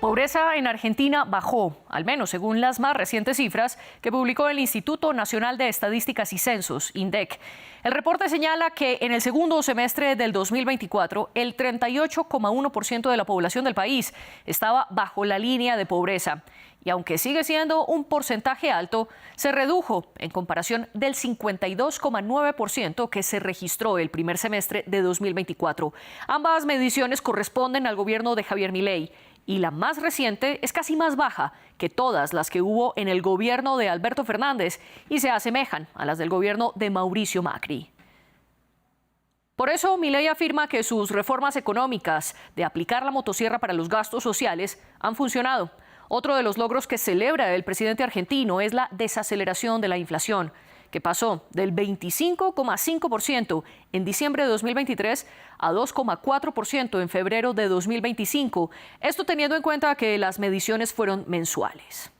pobreza en Argentina bajó, al menos según las más recientes cifras que publicó el Instituto Nacional de Estadísticas y Censos, INDEC. El reporte señala que en el segundo semestre del 2024, el 38,1% de la población del país estaba bajo la línea de pobreza. Y aunque sigue siendo un porcentaje alto, se redujo en comparación del 52,9% que se registró el primer semestre de 2024. Ambas mediciones corresponden al gobierno de Javier Milei. Y la más reciente es casi más baja que todas las que hubo en el gobierno de Alberto Fernández y se asemejan a las del gobierno de Mauricio Macri. Por eso, Milei afirma que sus reformas económicas de aplicar la motosierra para los gastos sociales han funcionado. Otro de los logros que celebra el presidente argentino es la desaceleración de la inflación, que pasó del 25,5% en diciembre de 2023 a 2,4% en febrero de 2025. Esto teniendo en cuenta que las mediciones fueron mensuales.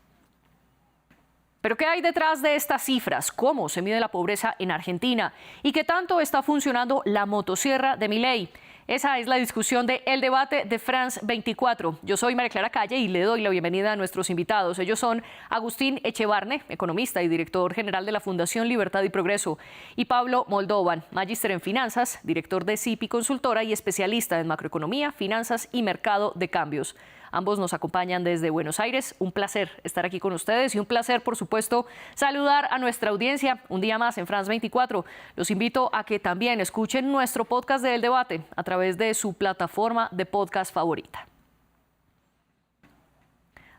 ¿Pero qué hay detrás de estas cifras? ¿Cómo se mide la pobreza en Argentina? ¿Y qué tanto está funcionando la motosierra de Milei? Esa es la discusión de El Debate de France 24. Yo soy María Clara Calle y le doy la bienvenida a nuestros invitados. Ellos son Agustín Echevarne, economista y director general de la Fundación Libertad y Progreso, y Pablo Moldovan, magíster en finanzas, director de CIPI Consultora y especialista en macroeconomía, finanzas y mercado de cambios. Ambos nos acompañan desde Buenos Aires. Un placer estar aquí con ustedes y un placer, por supuesto, saludar a nuestra audiencia un día más en France 24. Los invito a que también escuchen nuestro podcast de El Debate a través de su plataforma de podcast favorita.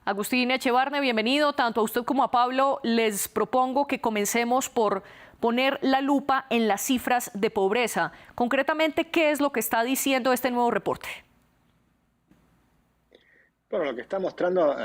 Agustín Echevarne, bienvenido. Tanto a usted como a Pablo les propongo que comencemos por poner la lupa en las cifras de pobreza. Concretamente, ¿qué es lo que está diciendo este nuevo reporte? Bueno, lo que está mostrando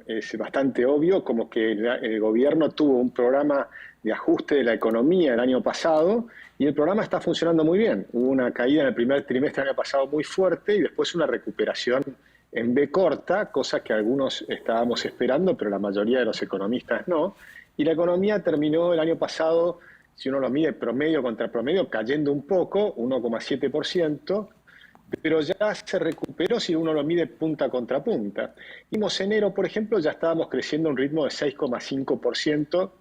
es bastante obvio, como que el gobierno tuvo un programa de ajuste de la economía el año pasado y el programa está funcionando muy bien. Hubo una caída en el primer trimestre del año pasado muy fuerte y después una recuperación en B corta, cosa que algunos estábamos esperando, pero la mayoría de los economistas no. Y la economía terminó el año pasado, si uno lo mide promedio contra promedio, cayendo un poco, 1,7%. Pero ya se recuperó si uno lo mide punta contra punta. Vimos enero, por ejemplo, ya estábamos creciendo a un ritmo de 6,5%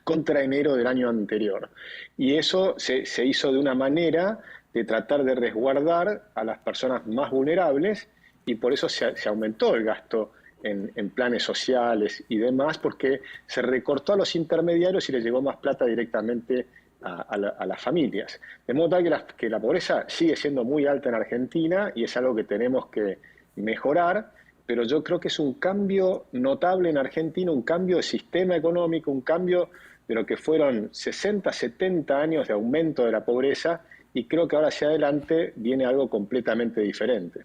contra enero del año anterior. Y eso se hizo de una manera de tratar de resguardar a las personas más vulnerables y por eso se aumentó el gasto en planes sociales y demás, porque se recortó a los intermediarios y les llegó más plata directamente a las familias. De modo tal que la pobreza sigue siendo muy alta en Argentina y es algo que tenemos que mejorar, pero yo creo que es un cambio notable en Argentina, un cambio de sistema económico, un cambio de lo que fueron 60, 70 años de aumento de la pobreza y creo que ahora hacia adelante viene algo completamente diferente.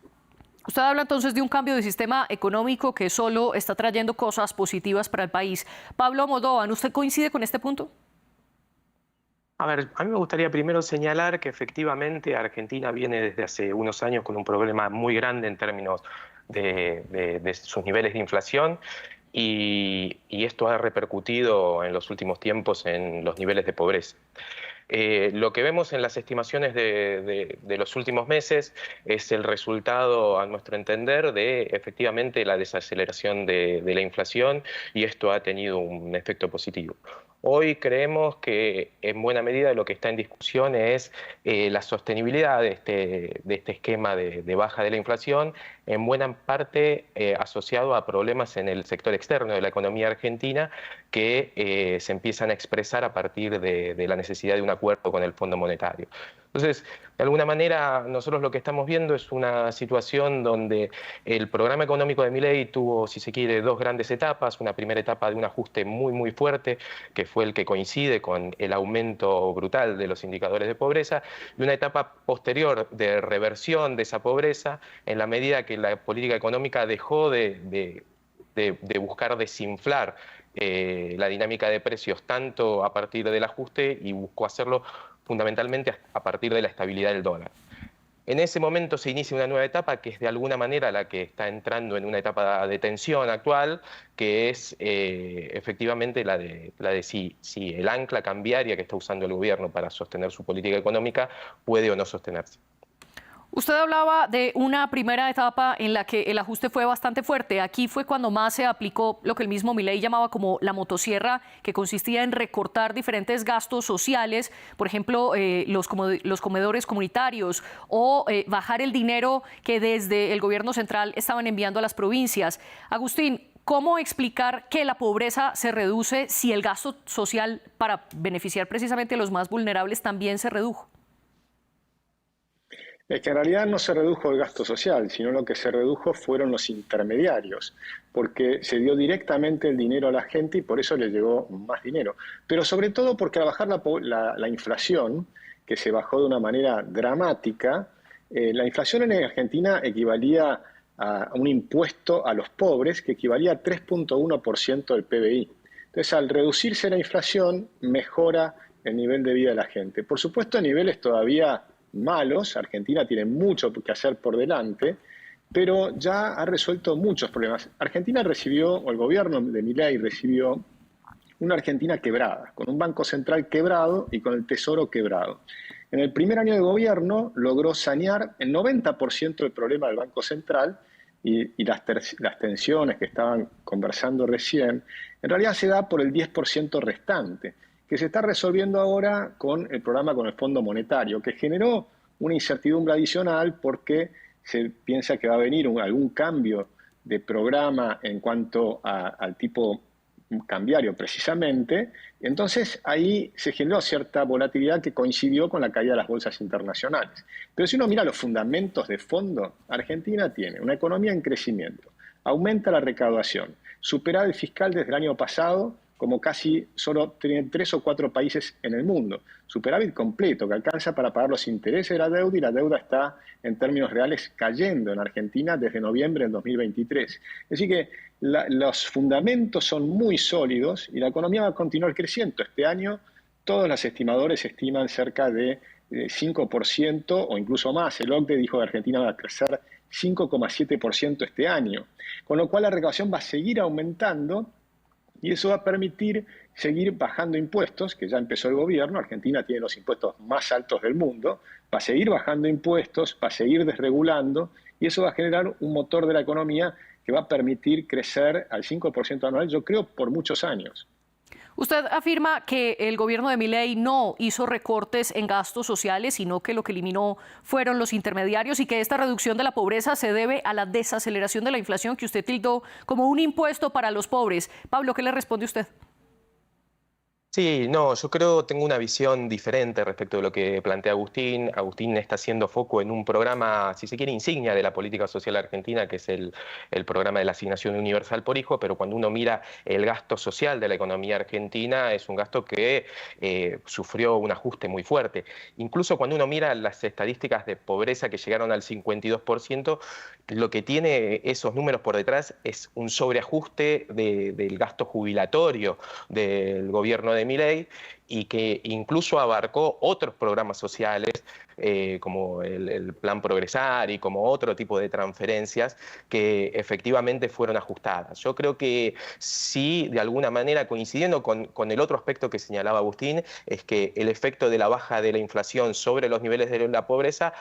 Usted habla entonces de un cambio de sistema económico que solo está trayendo cosas positivas para el país. Pablo Moldovan, ¿usted coincide con este punto? A ver, a mí me gustaría primero señalar que efectivamente Argentina viene desde hace unos años con un problema muy grande en términos de sus niveles de inflación y esto ha repercutido en los últimos tiempos en los niveles de pobreza. Lo que vemos en las estimaciones de los últimos meses es el resultado, a nuestro entender, de efectivamente la desaceleración de la inflación y esto ha tenido un efecto positivo. Hoy creemos que en buena medida lo que está en discusión es la sostenibilidad de este esquema de baja de la inflación, en buena parte asociado a problemas en el sector externo de la economía argentina que se empiezan a expresar a partir de la necesidad de un acuerdo con el Fondo Monetario. Entonces, de alguna manera, nosotros lo que estamos viendo es una situación donde el programa económico de Milei tuvo, si se quiere, dos grandes etapas. Una primera etapa de un ajuste muy fuerte, que fue el que coincide con el aumento brutal de los indicadores de pobreza, y una etapa posterior de reversión de esa pobreza en la medida que la política económica dejó de buscar desinflar la dinámica de precios tanto a partir del ajuste y buscó hacerlo fundamentalmente a partir de la estabilidad del dólar. En ese momento se inicia una nueva etapa que es de alguna manera la que está entrando en una etapa de tensión actual, que es efectivamente la de si el ancla cambiaria que está usando el gobierno para sostener su política económica puede o no sostenerse. Usted hablaba de una primera etapa en la que el ajuste fue bastante fuerte. Aquí fue cuando más se aplicó lo que el mismo Milei llamaba como la motosierra, que consistía en recortar diferentes gastos sociales, por ejemplo, los comedores comunitarios, o bajar el dinero que desde el gobierno central estaban enviando a las provincias. Agustín, ¿cómo explicar que la pobreza se reduce si el gasto social para beneficiar precisamente a los más vulnerables también se redujo? Es que en realidad no se redujo el gasto social, sino lo que se redujo fueron los intermediarios, porque se dio directamente el dinero a la gente y por eso le llegó más dinero. Pero sobre todo porque al bajar la inflación, que se bajó de una manera dramática, la inflación en Argentina equivalía a un impuesto a los pobres que equivalía a 3,1% del PBI. Entonces, al reducirse la inflación, mejora el nivel de vida de la gente. Por supuesto, a niveles todavía malos, Argentina tiene mucho que hacer por delante, pero ya ha resuelto muchos problemas. Argentina recibió, o el gobierno de Milei recibió, una Argentina quebrada, con un banco central quebrado y con el tesoro quebrado. En el primer año de gobierno logró sanear el 90% del problema del Banco Central y las tensiones que estaban conversando recién, en realidad se da por el 10% restante, que se está resolviendo ahora con el programa con el Fondo Monetario, que generó una incertidumbre adicional porque se piensa que va a venir algún cambio de programa en cuanto al tipo cambiario precisamente. Entonces ahí se generó cierta volatilidad que coincidió con la caída de las bolsas internacionales. Pero si uno mira los fundamentos de fondo, Argentina tiene una economía en crecimiento, aumenta la recaudación, superávit fiscal desde el año pasado, como casi solo tienen 3 o 4 países en el mundo. Superávit completo, que alcanza para pagar los intereses de la deuda, y la deuda está, en términos reales, cayendo en Argentina desde noviembre del 2023. Así que los fundamentos son muy sólidos y la economía va a continuar creciendo. Este año todos los estimadores estiman cerca de 5% o incluso más. El OCDE dijo que Argentina va a crecer 5,7% este año. Con lo cual la recaudación va a seguir aumentando y eso va a permitir seguir bajando impuestos, que ya empezó el gobierno. Argentina tiene los impuestos más altos del mundo, va a seguir bajando impuestos, va a seguir desregulando, y eso va a generar un motor de la economía que va a permitir crecer al 5% anual, yo creo, por muchos años. Usted afirma que el gobierno de Milei no hizo recortes en gastos sociales, sino que lo que eliminó fueron los intermediarios y que esta reducción de la pobreza se debe a la desaceleración de la inflación que usted tildó como un impuesto para los pobres. Pablo, ¿qué le responde usted? Sí, no, yo tengo una visión diferente respecto de lo que plantea Agustín. Agustín está haciendo foco en un programa, si se quiere, insignia de la política social argentina, que es el programa de la asignación universal por hijo, pero cuando uno mira el gasto social de la economía argentina, es un gasto que sufrió un ajuste muy fuerte. Incluso cuando uno mira las estadísticas de pobreza que llegaron al 52%, lo que tiene esos números por detrás es un sobreajuste del gasto jubilatorio del gobierno de Milei y que incluso abarcó otros programas sociales como el Plan Progresar y como otro tipo de transferencias que efectivamente fueron ajustadas. Yo creo que sí, de alguna manera, coincidiendo con el otro aspecto que señalaba Agustín, es que el efecto de la baja de la inflación sobre los niveles de la pobreza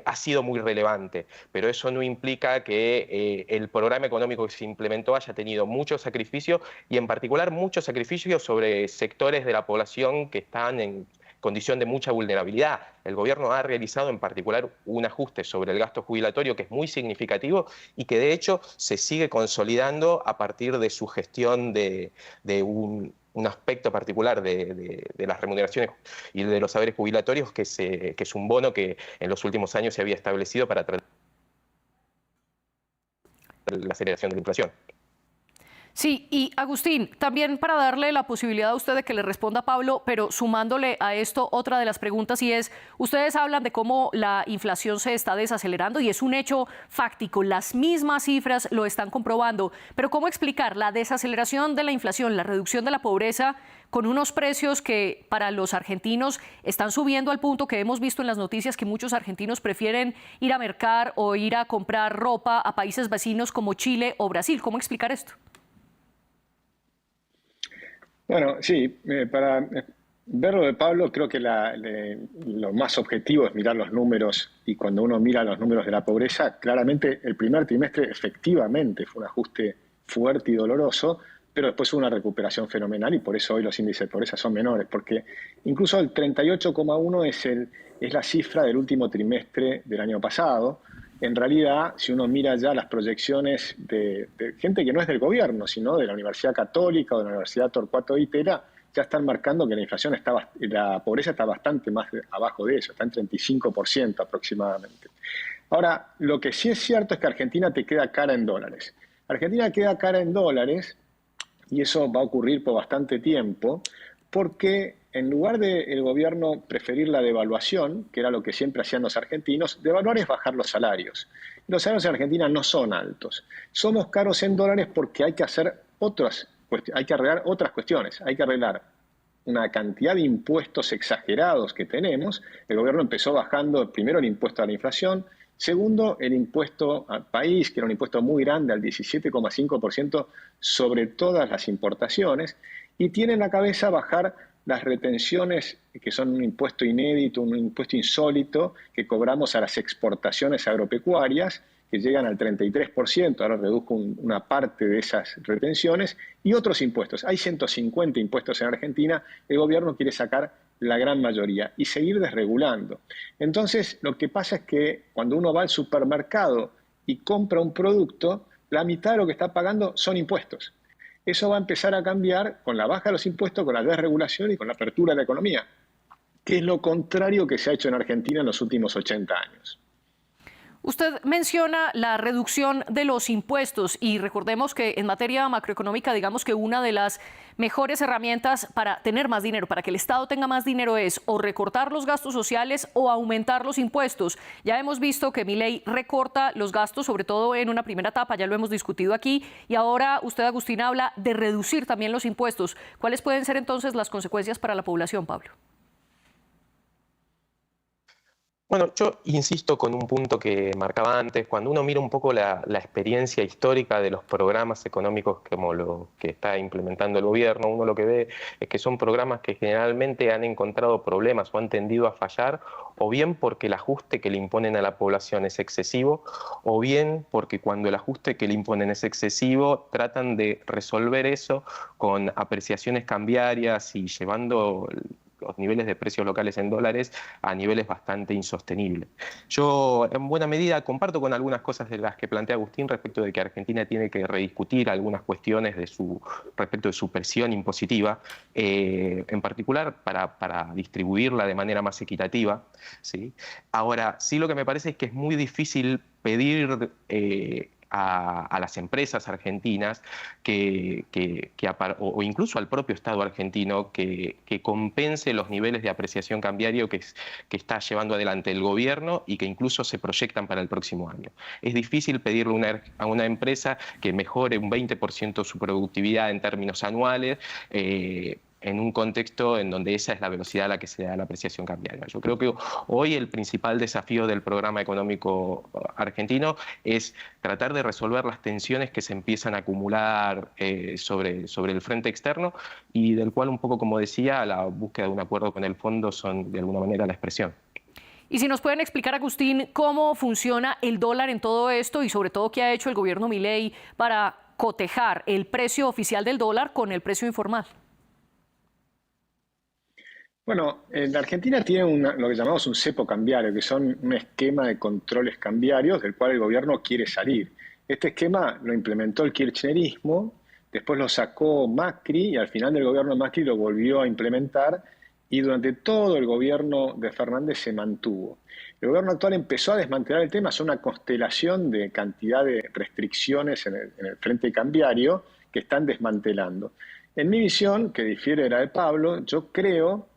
ha sido muy relevante, pero eso no implica que el programa económico que se implementó haya tenido mucho sacrificio y en particular mucho sacrificio sobre sectores de la población que están en condición de mucha vulnerabilidad. El gobierno ha realizado en particular un ajuste sobre el gasto jubilatorio que es muy significativo y que de hecho se sigue consolidando a partir de su gestión de un aspecto particular de las remuneraciones y de los saberes jubilatorios, que es un bono que en los últimos años se había establecido para tratar la aceleración de la inflación. Sí, y Agustín, también para darle la posibilidad a usted de que le responda a Pablo, pero sumándole a esto otra de las preguntas y es, ustedes hablan de cómo la inflación se está desacelerando y es un hecho fáctico, las mismas cifras lo están comprobando, pero ¿cómo explicar la desaceleración de la inflación, la reducción de la pobreza con unos precios que para los argentinos están subiendo al punto que hemos visto en las noticias que muchos argentinos prefieren ir a mercar o ir a comprar ropa a países vecinos como Chile o Brasil? ¿Cómo explicar esto? Bueno, sí, para Verlo de Pablo, creo que lo más objetivo es mirar los números, y cuando uno mira los números de la pobreza, claramente el primer trimestre efectivamente fue un ajuste fuerte y doloroso, pero después hubo una recuperación fenomenal y por eso hoy los índices de pobreza son menores, porque incluso el 38,1 es la cifra del último trimestre del año pasado. En realidad, si uno mira ya las proyecciones de gente que no es del gobierno, sino de la Universidad Católica o de la Universidad Torcuato Di Tella, ya están marcando que la pobreza está bastante más abajo de eso, está en 35% aproximadamente. Ahora, lo que sí es cierto es que Argentina te queda cara en dólares. Argentina queda cara en dólares, y eso va a ocurrir por bastante tiempo, porque en lugar del gobierno preferir la devaluación, que era lo que siempre hacían los argentinos, devaluar es bajar los salarios. Los salarios en Argentina no son altos. Somos caros en dólares porque hay que arreglar otras cuestiones. Hay que arreglar una cantidad de impuestos exagerados que tenemos. El gobierno empezó bajando primero el impuesto a la inflación, segundo el impuesto al país, que era un impuesto muy grande, al 17,5% sobre todas las importaciones, y tiene en la cabeza bajar las retenciones, que son un impuesto inédito, un impuesto insólito que cobramos a las exportaciones agropecuarias, que llegan al 33%, ahora reduzco una parte de esas retenciones, y otros impuestos. Hay 150 impuestos en Argentina, el gobierno quiere sacar la gran mayoría y seguir desregulando. Entonces, lo que pasa es que cuando uno va al supermercado y compra un producto, la mitad de lo que está pagando son impuestos. Eso va a empezar a cambiar con la baja de los impuestos, con la desregulación y con la apertura de la economía, que es lo contrario que se ha hecho en Argentina en los últimos 80 años. Usted menciona la reducción de los impuestos y recordemos que en materia macroeconómica, digamos que una de las mejores herramientas para tener más dinero, para que el Estado tenga más dinero, es o recortar los gastos sociales o aumentar los impuestos. Ya hemos visto que Milei recorta los gastos, sobre todo en una primera etapa, ya lo hemos discutido aquí, y ahora usted, Agustín, habla de reducir también los impuestos. ¿Cuáles pueden ser entonces las consecuencias para la población, Pablo? Bueno, yo insisto con un punto que marcaba antes. Cuando uno mira un poco la experiencia histórica de los programas económicos como lo que está implementando el gobierno, uno lo que ve es que son programas que generalmente han encontrado problemas o han tendido a fallar, o bien porque el ajuste que le imponen a la población es excesivo, o bien porque cuando el ajuste que le imponen es excesivo, tratan de resolver eso con apreciaciones cambiarias y llevando los niveles de precios locales en dólares a niveles bastante insostenibles. Yo, en buena medida, comparto con algunas cosas de las que plantea Agustín respecto de que Argentina tiene que rediscutir algunas cuestiones respecto de su presión impositiva, en particular para distribuirla de manera más equitativa, ¿sí? Ahora, sí, lo que me parece es que es muy difícil pedir a las empresas argentinas o incluso al propio Estado argentino que compense los niveles de apreciación cambiario que está llevando adelante el gobierno y que incluso se proyectan para el próximo año. Es difícil pedirle a una empresa que mejore un 20% su productividad en términos anuales, en un contexto en donde esa es la velocidad a la que se da la apreciación cambiaria. Yo creo que hoy el principal desafío del programa económico argentino es tratar de resolver las tensiones que se empiezan a acumular sobre el frente externo y del cual, un poco como decía, la búsqueda de un acuerdo con el fondo son de alguna manera la expresión. Y si nos pueden explicar, Agustín, cómo funciona el dólar en todo esto y sobre todo qué ha hecho el gobierno Milei para cotejar el precio oficial del dólar con el precio informal. Bueno, la Argentina tiene lo que llamamos un cepo cambiario, que son un esquema de controles cambiarios del cual el gobierno quiere salir. Este esquema lo implementó el kirchnerismo, después lo sacó Macri y al final del gobierno de Macri lo volvió a implementar y durante todo el gobierno de Fernández se mantuvo. El gobierno actual empezó a desmantelar el tema, es una constelación de cantidad de restricciones en el frente cambiario que están desmantelando. En mi visión, que difiere de la de Pablo, yo creo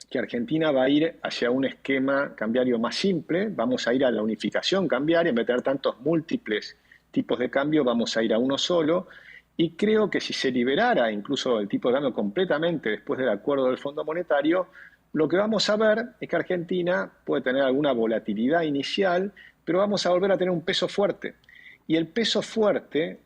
que Argentina va a ir hacia un esquema cambiario más simple, vamos a ir a la unificación cambiaria, en vez de tener tantos múltiples tipos de cambio, vamos a ir a uno solo, y creo que si se liberara incluso el tipo de cambio completamente después del acuerdo del Fondo Monetario, lo que vamos a ver es que Argentina puede tener alguna volatilidad inicial, pero vamos a volver a tener un peso fuerte. Y el peso fuerte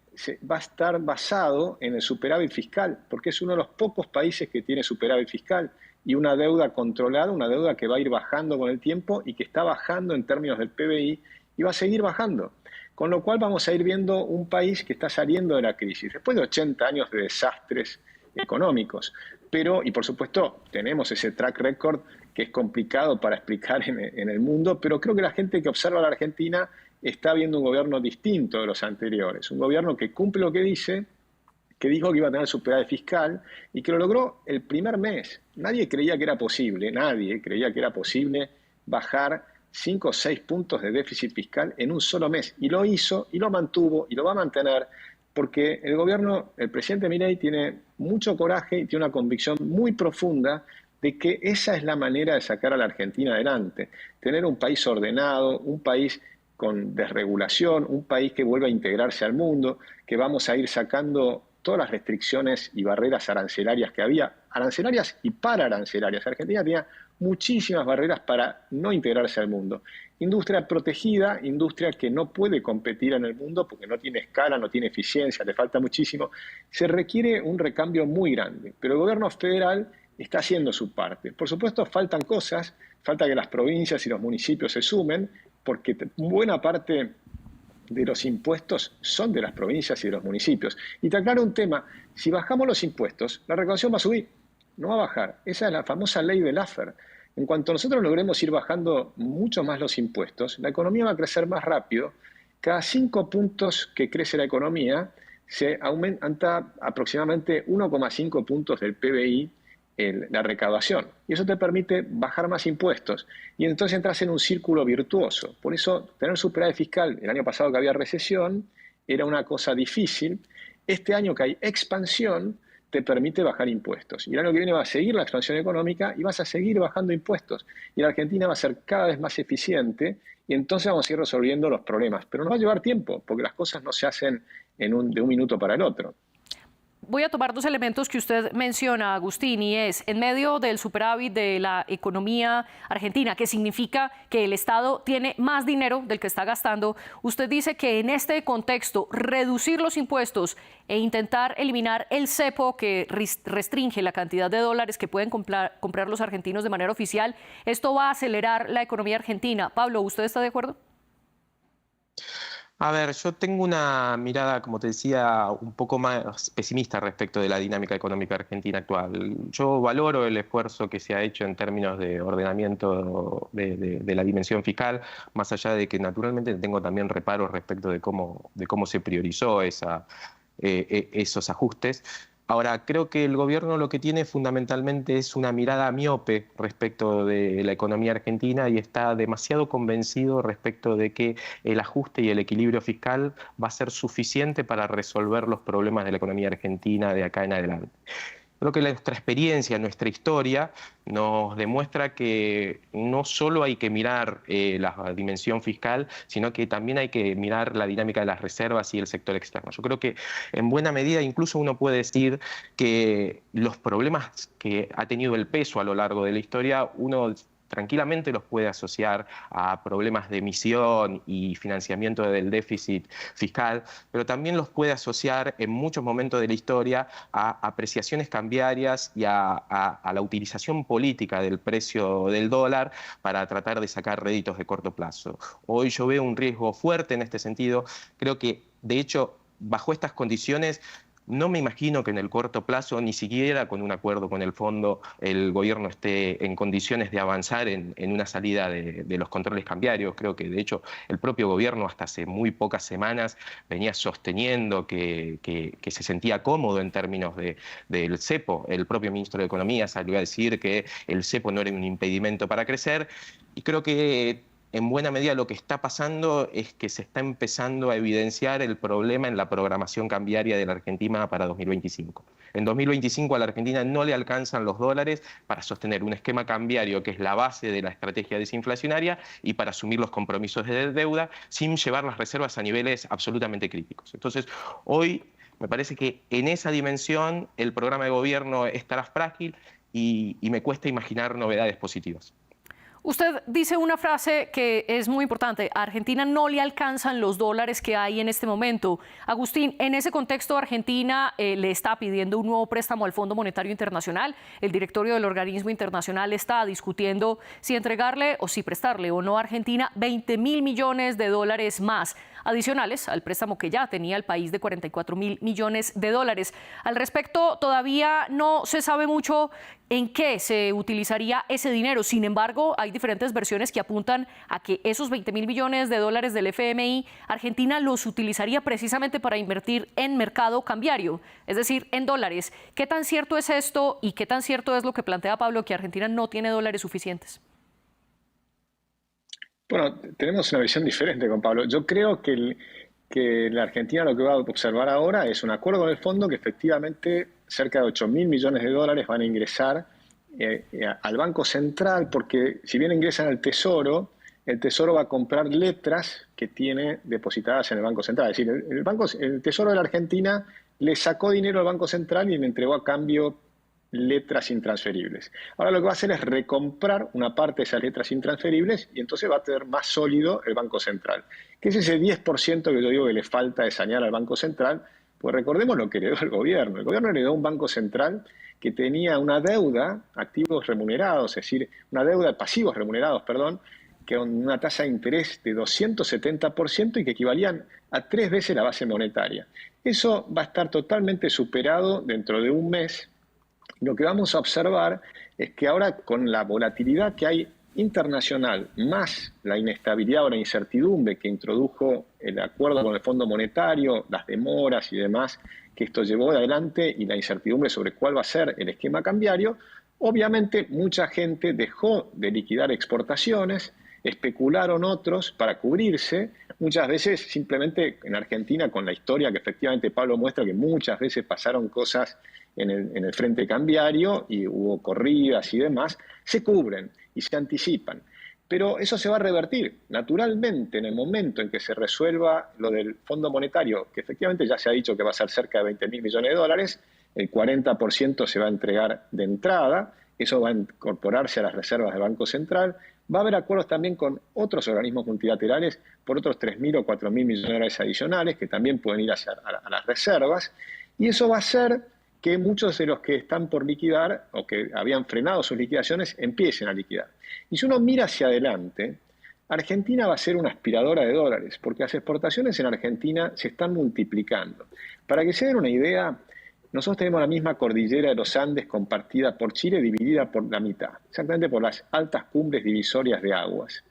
va a estar basado en el superávit fiscal, porque es uno de los pocos países que tiene superávit fiscal y una deuda controlada, una deuda que va a ir bajando con el tiempo y que está bajando en términos del PBI y va a seguir bajando. Con lo cual vamos a ir viendo un país que está saliendo de la crisis, después de 80 años de desastres económicos. Pero, y por supuesto, tenemos ese track record que es complicado para explicar en el mundo, pero creo que la gente que observa a la Argentina está viendo un gobierno distinto de los anteriores, un gobierno que cumple lo que dice, que dijo que iba a tener superávit fiscal y que lo logró el primer mes. Nadie creía que era posible, nadie creía que era posible bajar 5 o 6 puntos de déficit fiscal en un solo mes. Y lo hizo, y lo mantuvo, y lo va a mantener, porque el gobierno, el presidente Milei tiene mucho coraje y tiene una convicción muy profunda de que esa es la manera de sacar a la Argentina adelante. Tener un país ordenado, un país con desregulación, un país que vuelva a integrarse al mundo, que vamos a ir sacando todas las restricciones y barreras arancelarias que había, arancelarias y pararancelarias. Argentina tenía muchísimas barreras para no integrarse al mundo. Industria protegida, industria que no puede competir en el mundo porque no tiene escala, no tiene eficiencia, le falta muchísimo. Se requiere un recambio muy grande, pero el gobierno federal está haciendo su parte. Por supuesto, faltan cosas, falta que las provincias y los municipios se sumen, porque buena parte de los impuestos son de las provincias y de los municipios. Y te aclaro un tema, si bajamos los impuestos, la recaudación va a subir, no va a bajar. Esa es la famosa ley de Laffer. En cuanto nosotros logremos ir bajando mucho más los impuestos, la economía va a crecer más rápido. Cada 5 puntos que crece la economía, se aumenta aproximadamente 1,5 puntos del PBI la recaudación. Y eso te permite bajar más impuestos. Y entonces entras en un círculo virtuoso. Por eso, tener superávit fiscal, el año pasado que había recesión, era una cosa difícil. Este año que hay expansión, te permite bajar impuestos. Y el año que viene va a seguir la expansión económica y vas a seguir bajando impuestos. Y la Argentina va a ser cada vez más eficiente y entonces vamos a ir resolviendo los problemas. Pero nos va a llevar tiempo, porque las cosas no se hacen de un minuto para el otro. Voy a tomar 2 elementos que usted menciona, Agustín, y es en medio del superávit de la economía argentina, que significa que el Estado tiene más dinero del que está gastando. Usted dice que en este contexto reducir los impuestos e intentar eliminar el cepo que restringe la cantidad de dólares que pueden comprar los argentinos de manera oficial, esto va a acelerar la economía argentina. Pablo, ¿usted está de acuerdo? A ver, yo tengo una mirada, como te decía, un poco más pesimista respecto de la dinámica económica argentina actual. Yo valoro el esfuerzo que se ha hecho en términos de ordenamiento de la dimensión fiscal, más allá de que naturalmente tengo también reparos respecto de cómo se priorizó esos ajustes. Ahora, creo que el gobierno lo que tiene fundamentalmente es una mirada miope respecto de la economía argentina y está demasiado convencido respecto de que el ajuste y el equilibrio fiscal va a ser suficiente para resolver los problemas de la economía argentina de acá en adelante. Creo que nuestra experiencia, nuestra historia, nos demuestra que no solo hay que mirar la dimensión fiscal, sino que también hay que mirar la dinámica de las reservas y el sector externo. Yo creo que en buena medida incluso uno puede decir que los problemas que ha tenido el peso a lo largo de la historia, uno tranquilamente los puede asociar a problemas de emisión y financiamiento del déficit fiscal, pero también los puede asociar en muchos momentos de la historia a apreciaciones cambiarias y a la utilización política del precio del dólar para tratar de sacar réditos de corto plazo. Hoy yo veo un riesgo fuerte en este sentido. Creo que, de hecho, bajo estas condiciones, no me imagino que en el corto plazo, ni siquiera con un acuerdo con el fondo, el gobierno esté en condiciones de avanzar en una salida de los controles cambiarios. Creo que, de hecho, el propio gobierno hasta hace muy pocas semanas venía sosteniendo que se sentía cómodo en términos del cepo. El propio ministro de Economía salió a decir que el cepo no era un impedimento para crecer. Y creo que en buena medida lo que está pasando es que se está empezando a evidenciar el problema en la programación cambiaria de la Argentina para 2025. En 2025 a la Argentina no le alcanzan los dólares para sostener un esquema cambiario que es la base de la estrategia desinflacionaria y para asumir los compromisos de deuda sin llevar las reservas a niveles absolutamente críticos. Entonces, hoy me parece que en esa dimensión el programa de gobierno estará frágil y me cuesta imaginar novedades positivas. Usted dice una frase que es muy importante. A Argentina no le alcanzan los dólares que hay en este momento. Agustín, en ese contexto, Argentina le está pidiendo un nuevo préstamo al Fondo Monetario Internacional. El directorio del organismo internacional está discutiendo si entregarle o si prestarle o no a Argentina 20.000 millones de dólares más, adicionales al préstamo que ya tenía el país de 44.000 millones de dólares. Al respecto, todavía no se sabe mucho en qué se utilizaría ese dinero. Sin embargo, hay diferentes versiones que apuntan a que esos 20.000 millones de dólares del FMI, Argentina los utilizaría precisamente para invertir en mercado cambiario, es decir, en dólares. ¿Qué tan cierto es esto y qué tan cierto es lo que plantea Pablo, que Argentina no tiene dólares suficientes? Bueno, tenemos una visión diferente con Pablo. Yo creo que la Argentina lo que va a observar ahora es un acuerdo con el fondo que efectivamente cerca de 8.000 millones de dólares van a ingresar al Banco Central, porque si bien ingresan al Tesoro, el Tesoro va a comprar letras que tiene depositadas en el Banco Central. Es decir, el Tesoro de la Argentina le sacó dinero al Banco Central y le entregó a cambio letras intransferibles. Ahora lo que va a hacer es recomprar una parte de esas letras intransferibles y entonces va a tener más sólido el Banco Central. Que es ese 10% que yo digo que le falta de sanear al Banco Central, pues recordemos lo que heredó el gobierno. El gobierno heredó un Banco Central que tenía una deuda, activos remunerados, es decir, una deuda de pasivos remunerados, perdón, que con una tasa de interés de 270% y que equivalían a 3 veces la base monetaria. Eso va a estar totalmente superado dentro de un mes. Lo que vamos a observar es que ahora, con la volatilidad que hay internacional, más la inestabilidad o la incertidumbre que introdujo el acuerdo con el Fondo Monetario, las demoras y demás que esto llevó adelante y la incertidumbre sobre cuál va a ser el esquema cambiario, obviamente mucha gente dejó de liquidar exportaciones, especularon otros para cubrirse, muchas veces simplemente en Argentina, con la historia que efectivamente Pablo muestra, que muchas veces pasaron cosas en el frente cambiario y hubo corridas y demás, se cubren y se anticipan. Pero eso se va a revertir naturalmente en el momento en que se resuelva lo del Fondo Monetario, que efectivamente ya se ha dicho que va a ser cerca de 20.000 millones de dólares, el 40% se va a entregar de entrada, eso va a incorporarse a las reservas del Banco Central. Va a haber acuerdos también con otros organismos multilaterales por otros 3.000 o 4.000 millones de dólares adicionales que también pueden ir a las reservas. Y eso va a hacer que muchos de los que están por liquidar o que habían frenado sus liquidaciones empiecen a liquidar. Y si uno mira hacia adelante, Argentina va a ser una aspiradora de dólares, porque las exportaciones en Argentina se están multiplicando. Para que se den una idea, nosotros tenemos la misma cordillera de los Andes compartida por Chile, dividida por la mitad, exactamente por las altas cumbres divisorias de aguas.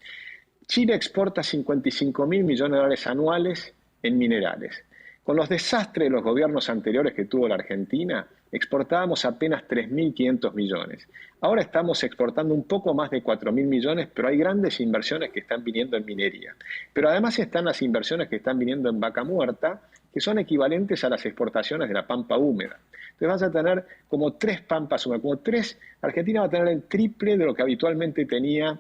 Chile exporta 55.000 millones de dólares anuales en minerales. Con los desastres de los gobiernos anteriores que tuvo la Argentina, exportábamos apenas 3.500 millones. Ahora estamos exportando un poco más de 4.000 millones, pero hay grandes inversiones que están viniendo en minería. Pero además están las inversiones que están viniendo en vaca muerta, que son equivalentes a las exportaciones de la pampa húmeda. Entonces vas a tener como 3 pampas húmedas, Argentina va a tener el triple de lo que habitualmente tenía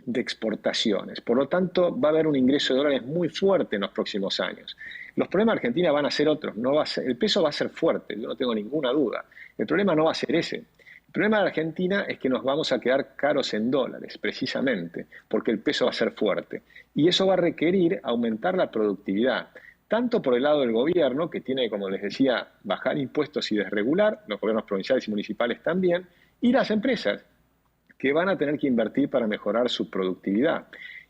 de exportaciones. Por lo tanto, va a haber un ingreso de dólares muy fuerte en los próximos años. Los problemas de Argentina van a ser otros. El peso va a ser fuerte, yo no tengo ninguna duda. El problema no va a ser ese. El problema de Argentina es que nos vamos a quedar caros en dólares, precisamente, porque el peso va a ser fuerte. Y eso va a requerir aumentar la productividad, tanto por el lado del gobierno, que tiene, como les decía, bajar impuestos y desregular, los gobiernos provinciales y municipales también, y las empresas, que van a tener que invertir para mejorar su productividad.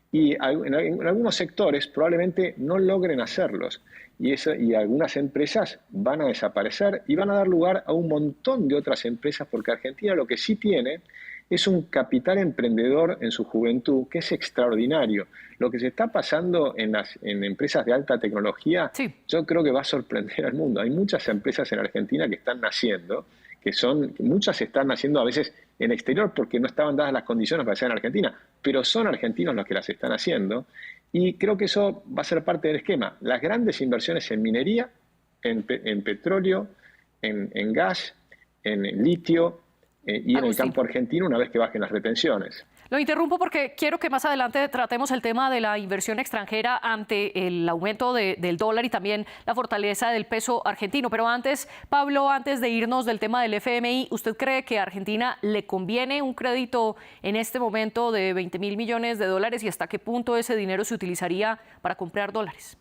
Y en algunos sectores probablemente no logren hacerlos. Y algunas empresas van a desaparecer y van a dar lugar a un montón de otras empresas, porque Argentina lo que sí tiene es un capital emprendedor en su juventud que es extraordinario. Lo que se está pasando en empresas de alta tecnología, sí, yo creo que va a sorprender al mundo. Hay muchas empresas en Argentina que están naciendo, muchas están naciendo a veces en exterior porque no estaban dadas las condiciones para ser en Argentina, pero son argentinos los que las están haciendo, y creo que eso va a ser parte del esquema. Las grandes inversiones en minería, en petróleo, en gas, en litio y en el campo argentino una vez que bajen las retenciones. Lo interrumpo porque quiero que más adelante tratemos el tema de la inversión extranjera ante el aumento del dólar y también la fortaleza del peso argentino. Pero antes, Pablo, antes de irnos del tema del FMI, ¿usted cree que a Argentina le conviene un crédito en este momento de 20.000 millones de dólares y hasta qué punto ese dinero se utilizaría para comprar dólares?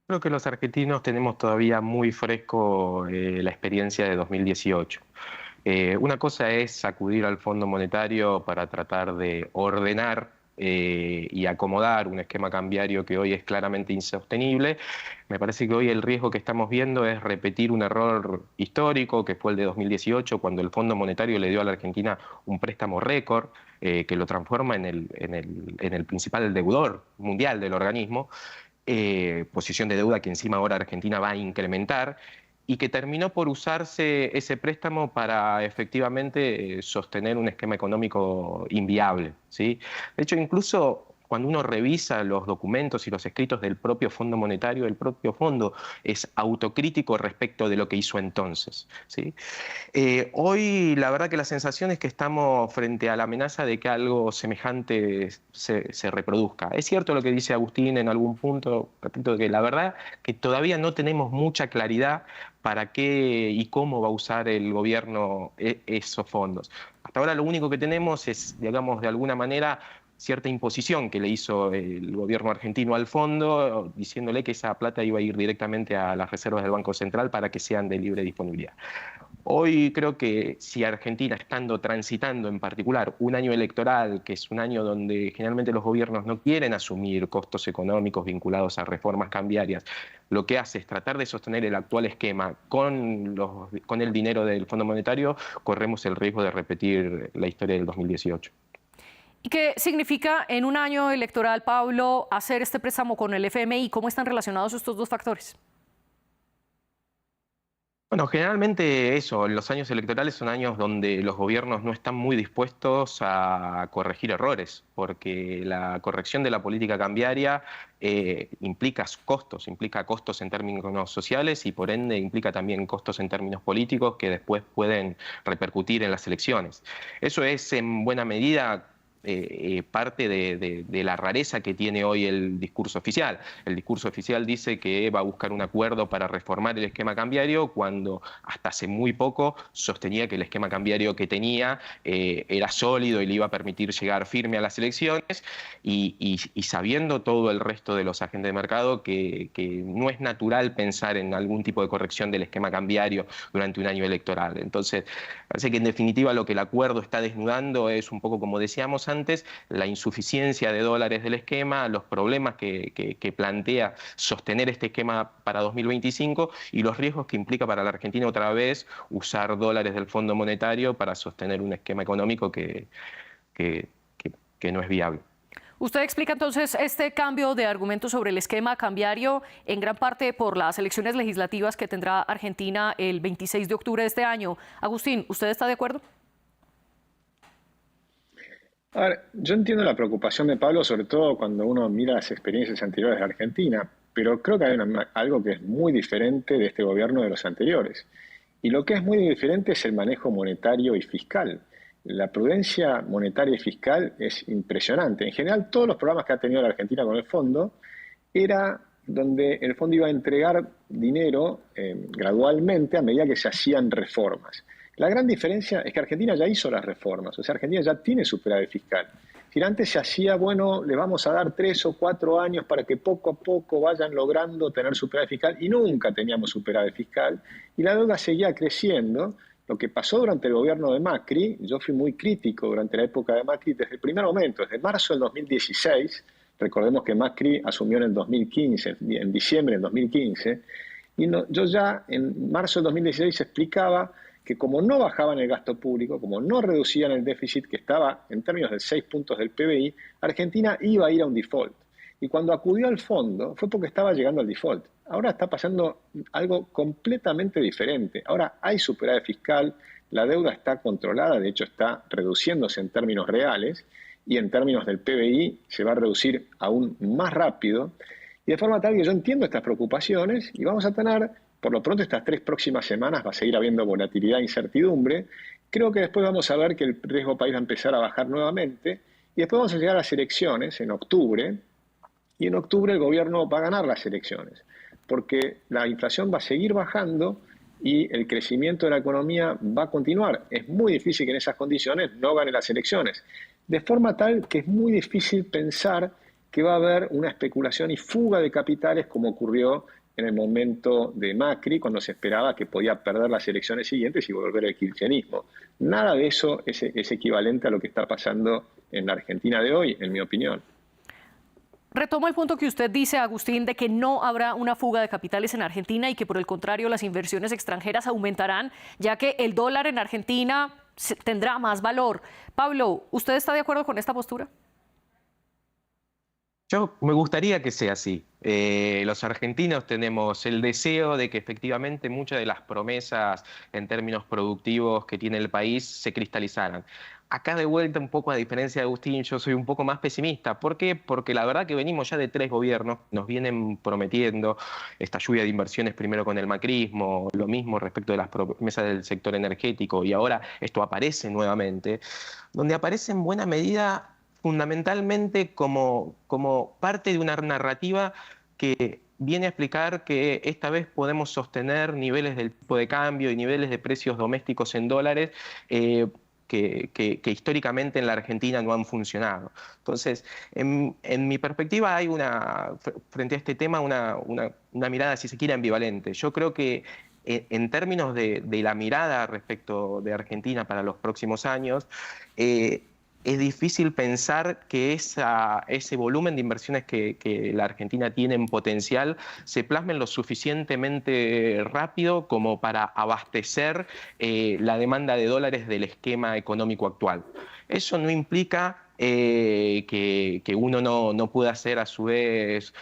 Creo que los argentinos tenemos todavía muy fresco la experiencia de 2018. Una cosa es acudir al Fondo Monetario para tratar de ordenar y acomodar un esquema cambiario que hoy es claramente insostenible. Me parece que hoy el riesgo que estamos viendo es repetir un error histórico que fue el de 2018, cuando el Fondo Monetario le dio a la Argentina un préstamo récord que lo transforma en el principal deudor mundial del organismo, posición de deuda que encima ahora Argentina va a incrementar, y que terminó por usarse ese préstamo para efectivamente sostener un esquema económico inviable, ¿sí? De hecho, incluso cuando uno revisa los documentos y los escritos del propio Fondo Monetario, el propio fondo es autocrítico respecto de lo que hizo entonces, ¿sí? Hoy la verdad que la sensación es que estamos frente a la amenaza de que algo semejante se reproduzca. Es cierto lo que dice Agustín en algún punto, respecto de que la verdad que todavía no tenemos mucha claridad para qué y cómo va a usar el gobierno esos fondos. Hasta ahora lo único que tenemos es, digamos, de alguna manera, cierta imposición que le hizo el gobierno argentino al fondo, diciéndole que esa plata iba a ir directamente a las reservas del Banco Central para que sean de libre disponibilidad. Hoy creo que si Argentina, estando transitando en particular un año electoral, que es un año donde generalmente los gobiernos no quieren asumir costos económicos vinculados a reformas cambiarias, lo que hace es tratar de sostener el actual esquema con el dinero del Fondo Monetario, corremos el riesgo de repetir la historia del 2018. ¿Y qué significa en un año electoral, Pablo, hacer este préstamo con el FMI? ¿Cómo están relacionados estos dos factores? Bueno, generalmente eso, los años electorales son años donde los gobiernos no están muy dispuestos a corregir errores, porque la corrección de la política cambiaria implica costos en términos sociales y por ende implica también costos en términos políticos que después pueden repercutir en las elecciones. Eso es en buena medida parte de la rareza que tiene hoy el discurso oficial. El discurso oficial dice que va a buscar un acuerdo para reformar el esquema cambiario cuando hasta hace muy poco sostenía que el esquema cambiario que tenía era sólido y le iba a permitir llegar firme a las elecciones y sabiendo todo el resto de los agentes de mercado que no es natural pensar en algún tipo de corrección del esquema cambiario durante un año electoral. Entonces, parece que en definitiva lo que el acuerdo está desnudando es un poco, como decíamos antes, la insuficiencia de dólares del esquema, los problemas que plantea sostener este esquema para 2025 y los riesgos que implica para la Argentina otra vez usar dólares del Fondo Monetario para sostener un esquema económico que no es viable. Usted explica entonces este cambio de argumento sobre el esquema cambiario en gran parte por las elecciones legislativas que tendrá Argentina el 26 de octubre de este año. Agustín, ¿usted está de acuerdo? A ver, yo entiendo la preocupación de Pablo, sobre todo cuando uno mira las experiencias anteriores de Argentina, pero creo que hay algo que es muy diferente de este gobierno de los anteriores. Y lo que es muy diferente es el manejo monetario y fiscal. La prudencia monetaria y fiscal es impresionante. En general, todos los programas que ha tenido la Argentina con el fondo era donde el fondo iba a entregar dinero gradualmente a medida que se hacían reformas. La gran diferencia es que Argentina ya hizo las reformas, o sea, Argentina ya tiene superávit fiscal. Si antes se hacía, bueno, le vamos a dar 3 o 4 años para que poco a poco vayan logrando tener superávit fiscal, y nunca teníamos superávit fiscal, y la deuda seguía creciendo. Lo que pasó durante el gobierno de Macri, yo fui muy crítico durante la época de Macri desde el primer momento, desde marzo del 2016, recordemos que Macri asumió en el 2015, en diciembre del 2015, y yo ya en marzo del 2016 explicaba que como no bajaban el gasto público, como no reducían el déficit que estaba en términos de 6 puntos del PBI, Argentina iba a ir a un default. Y cuando acudió al fondo fue porque estaba llegando al default. Ahora está pasando algo completamente diferente. Ahora hay superávit fiscal, la deuda está controlada, de hecho está reduciéndose en términos reales y en términos del PBI se va a reducir aún más rápido. Y de forma tal que yo entiendo estas preocupaciones y vamos a tener, por lo pronto estas 3 próximas semanas va a seguir habiendo volatilidad e incertidumbre Creo que después vamos a ver que el riesgo país va a empezar a bajar nuevamente y después vamos a llegar a las elecciones en octubre y en octubre el gobierno va a ganar las elecciones porque la inflación va a seguir bajando y el crecimiento de la economía va a continuar. Es muy difícil que en esas condiciones no gane las elecciones, de forma tal que es muy difícil pensar que va a haber una especulación y fuga de capitales como ocurrió en el momento de Macri, cuando se esperaba que podía perder las elecciones siguientes y volver al kirchnerismo. Nada de eso es equivalente a lo que está pasando en la Argentina de hoy, en mi opinión. Retomo el punto que usted dice, Agustín, de que no habrá una fuga de capitales en Argentina y que por el contrario las inversiones extranjeras aumentarán, ya que el dólar en Argentina tendrá más valor. Pablo, ¿usted está de acuerdo con esta postura? Yo me gustaría que sea así. Los argentinos tenemos el deseo de que efectivamente muchas de las promesas en términos productivos que tiene el país se cristalizaran. Acá de vuelta, un poco a diferencia de Agustín, yo soy un poco más pesimista. ¿Por qué? Porque la verdad que venimos ya de 3 gobiernos, nos vienen prometiendo esta lluvia de inversiones primero con el macrismo, lo mismo respecto de las promesas del sector energético y ahora esto aparece nuevamente, donde aparece en buena medida fundamentalmente como parte de una narrativa que viene a explicar que esta vez podemos sostener niveles del tipo de cambio y niveles de precios domésticos en dólares que históricamente en la Argentina no han funcionado. Entonces, en mi perspectiva hay frente a este tema una mirada, si se quiere, ambivalente. Yo creo que en términos de la mirada respecto de Argentina para los próximos años, es difícil pensar que ese volumen de inversiones que la Argentina tiene en potencial se plasmen lo suficientemente rápido como para abastecer la demanda de dólares del esquema económico actual. Eso no implica que uno no pueda ser a su vez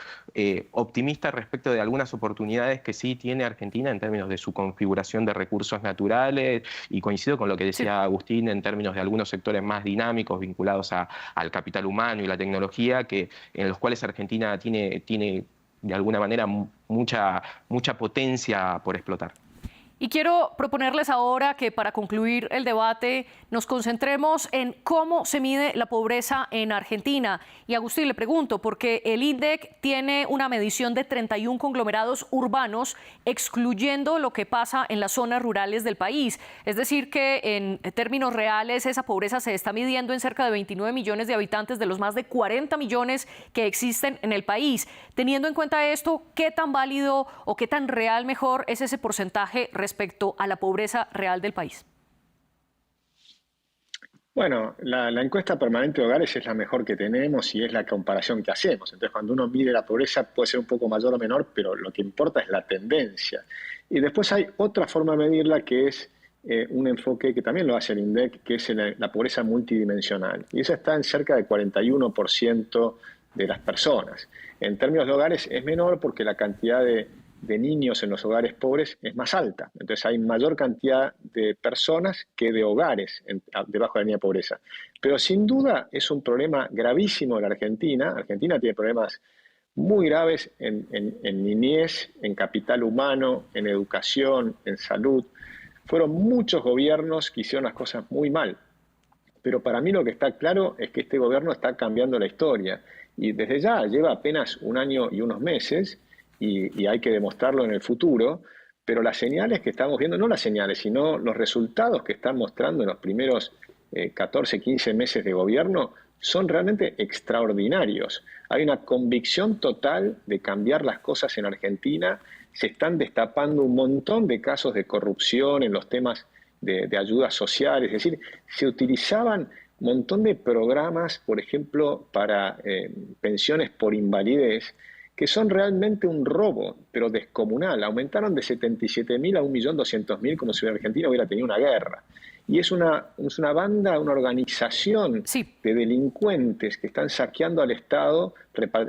optimista respecto de algunas oportunidades que sí tiene Argentina en términos de su configuración de recursos naturales, y coincido con lo que decía Agustín en términos de algunos sectores más dinámicos vinculados al capital humano y la tecnología, en los cuales Argentina tiene de alguna manera mucha potencia por explotar. Y quiero proponerles ahora que para concluir el debate nos concentremos en cómo se mide la pobreza en Argentina. Y Agustín, le pregunto, porque el INDEC tiene una medición de 31 conglomerados urbanos, excluyendo lo que pasa en las zonas rurales del país. Es decir, que en términos reales esa pobreza se está midiendo en cerca de 29 millones de habitantes de los más de 40 millones que existen en el país. Teniendo en cuenta esto, ¿qué tan válido o qué tan real mejor es ese porcentaje respecto a la pobreza real del país? Bueno, la encuesta permanente de hogares es la mejor que tenemos y es la comparación que hacemos. Entonces, cuando uno mide la pobreza puede ser un poco mayor o menor, pero lo que importa es la tendencia. Y después hay otra forma de medirla que es un enfoque que también lo hace el INDEC, que es la pobreza multidimensional. Y esa está en cerca del 41% de las personas. En términos de hogares es menor porque la cantidad de niños en los hogares pobres es más alta. Entonces hay mayor cantidad de personas que de hogares debajo de la línea de pobreza. Pero sin duda es un problema gravísimo en la Argentina. Argentina tiene problemas muy graves en niñez, en capital humano, en educación, en salud. Fueron muchos gobiernos que hicieron las cosas muy mal. Pero para mí lo que está claro es que este gobierno está cambiando la historia. Y desde ya lleva apenas 1 año y unos meses, y hay que demostrarlo en el futuro, pero las señales que estamos viendo, no las señales, sino los resultados que están mostrando en los primeros 14, 15 meses de gobierno son realmente extraordinarios. Hay una convicción total de cambiar las cosas en Argentina, se están destapando un montón de casos de corrupción en los temas de ayudas sociales, es decir, se utilizaban un montón de programas, por ejemplo, para pensiones por invalidez, que son realmente un robo, pero descomunal. Aumentaron de 77.000 a 1.200.000 como si Argentina hubiera tenido una guerra. Y es una banda, una organización de delincuentes que están saqueando al Estado,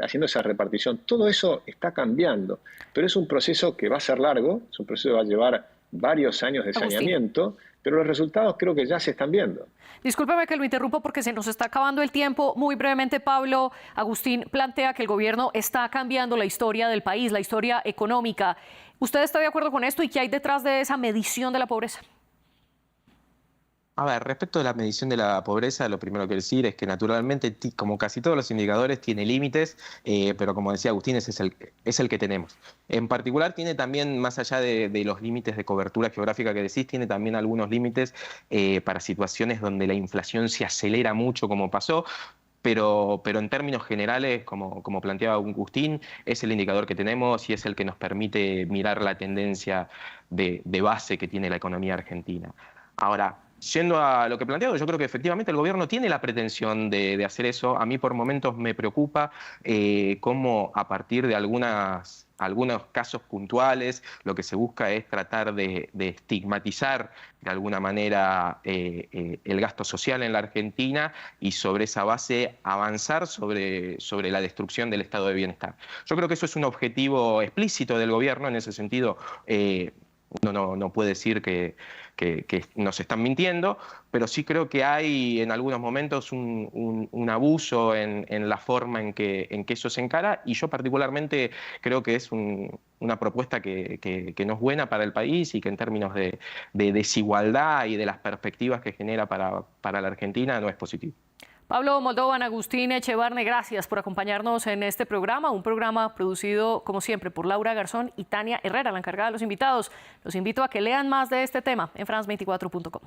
haciendo esa repartición. Todo eso está cambiando, pero es un proceso que va a ser largo, es un proceso que va a llevar varios años de saneamiento, pero los resultados creo que ya se están viendo. Discúlpeme que lo interrumpo porque se nos está acabando el tiempo. Muy brevemente, Pablo, Agustín plantea que el gobierno está cambiando la historia del país, la historia económica. ¿Usted está de acuerdo con esto y qué hay detrás de esa medición de la pobreza? A ver, respecto de la medición de la pobreza, lo primero que quiero decir es que naturalmente, como casi todos los indicadores, tiene límites, pero como decía Agustín, ese es el que tenemos. En particular, tiene también, más allá de los límites de cobertura geográfica que decís, tiene también algunos límites para situaciones donde la inflación se acelera mucho, como pasó. Pero en términos generales, como planteaba Agustín, es el indicador que tenemos y es el que nos permite mirar la tendencia de base que tiene la economía argentina. Ahora, yendo a lo que he planteado, yo creo que efectivamente el gobierno tiene la pretensión de hacer eso. A mí por momentos me preocupa cómo a partir de algunos casos puntuales lo que se busca es tratar de estigmatizar de alguna manera el gasto social en la Argentina y sobre esa base avanzar sobre la destrucción del estado de bienestar. Yo creo que eso es un objetivo explícito del gobierno. En ese sentido, uno no puede decir que nos están mintiendo, pero sí creo que hay en algunos momentos un abuso en la forma en que eso se encara, y yo particularmente creo que es una propuesta que no es buena para el país y que en términos de desigualdad y de las perspectivas que genera para la Argentina no es positivo. Pablo Moldovan, Agustín Echevarne, gracias por acompañarnos en este programa, un programa producido como siempre por Laura Garzón y Tania Herrera, la encargada de los invitados. Los invito a que lean más de este tema en france24.com.